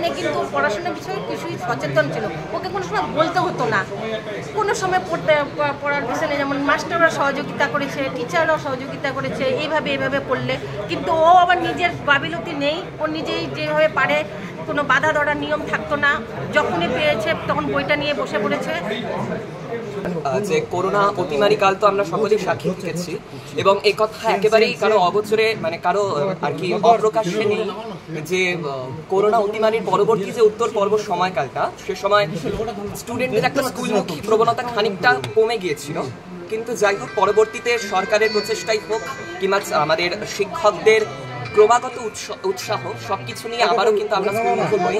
নিয়ে কিন্তু পড়াশোনার বিষয়ে কিছুই সচেতন ছিল, ওকে কোনো সময় বলতে হতো না। কোনো সময় পড়ার পিছনে যেমন মাস্টাররা সহযোগিতা করেছে, টিচাররাও সহযোগিতা করেছে, এইভাবে পড়লে, কিন্তু ও আবার নিজের গাফিলতি নেই, ও নিজেই যেভাবে পারে, কোনো বাধা ধরার নিয়ম থাকতো না, যখনই পেয়েছে তখন বইটা নিয়ে বসে পড়েছে। যে করোনা অতিমারি কাল তো আমরা সকলেই সাক্ষী থেকেছি, এবং এই কথা একেবারেই কারো অগোচরে মানে কারো আর কি অপ্রকাশ্যে নেই যে করোনা অতিমারির পরবর্তী যে উত্তর পর্ব সময়কালটা, সে সময় স্টুডেন্টদের একটা স্কুলমুখী প্রবণতা খানিকটা কমে গিয়েছিল। কিন্তু যাই হোক, পরবর্তীতে সরকারের প্রচেষ্টাই হোক কিংবা আমাদের শিক্ষকদের ক্রমাগত উৎসাহ সবকিছু নিয়ে আবারও কিন্তু আমরা স্কুলমুখী হই,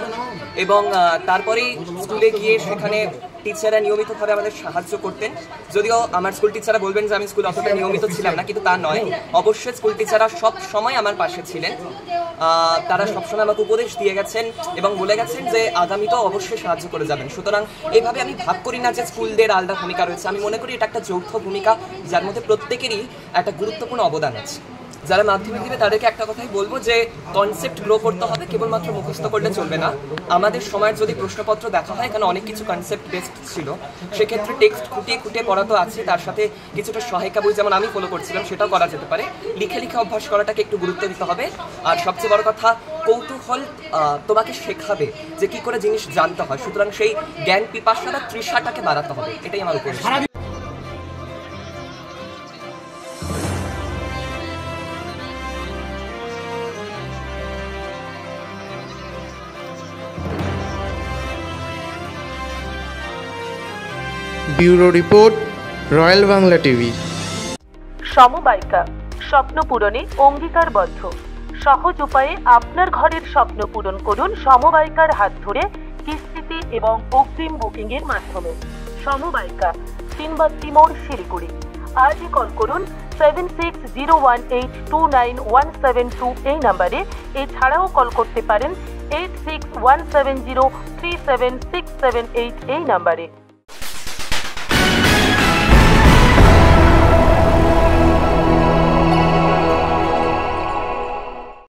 এবং তারপরেই স্কুলে গিয়ে সেখানে টিচাররা নিয়মিতভাবে আমাদের সাহায্য করতেন। যদিও আমার স্কুল টিচাররা বলবেন যে আমি স্কুলে অতটা নিয়মিত ছিলাম না, কিন্তু তা নয়, অবশ্যই স্কুল টিচাররা সব সময় আমার পাশে ছিলেন। তারা সবসময় আমাকে উপদেশ দিয়ে গেছেন এবং বলে গেছেন যে আগামীতেও অবশ্যই সাহায্য করে যাবেন। সুতরাং এইভাবে আমি ভাব করি না যে স্কুলদের আলাদা ভূমিকা রয়েছে, আমি মনে করি এটা একটা যৌথ ভূমিকা, যার মধ্যে প্রত্যেকেরই একটা গুরুত্বপূর্ণ অবদান আছে। যারা মাধ্যমিক দেবে তাদেরকে একটা কথাই বলবো যে কনসেপ্ট গ্রো করতে হবে, কেবলমাত্র মুখস্থ করলে চলবে না। আমাদের সময়ের যদি প্রশ্নপত্র দেখা হয়, এখানে অনেক কিছু কনসেপ্ট বেসড ছিল, সেক্ষেত্রে টেক্সট খুঁটিয়ে পড়া তো আছে, তার সাথে কিছুটা সহায়িকা বই যেমন আমি ফলো করছিলাম সেটাও করা যেতে পারে। লিখে অভ্যাস করাটাকে একটু গুরুত্ব দিতে হবে। আর সবচেয়ে বড় কথা, কৌতূহল তোমাকে শেখাবে যে কি করে জিনিস জানতে হয়, সুতরাং সেই জ্ঞান পিপাসা বা তৃষাটাকে বাড়াতে হবে, এটাই আমার উপদেশ। Bureau report, royal Bangla TV. সমবায়িকা, স্বপ্ন পূরণে অঙ্গীকারবদ্ধ। সহজ উপায়ে আপনার ঘরের স্বপ্ন পূরণ করুন সমবায়িকার হাত ধরে, কিস্তিতে এবং অগ্রিম বুকিং এর মাধ্যমে। সমবায়িকা, তিনবাত্তি মোড়, শিলিগুড়ি। আজই কল করুন 7601829172 এই নাম্বারে। এছাড়াও কল করতে পারেন 8617037678 এই নাম্বারে।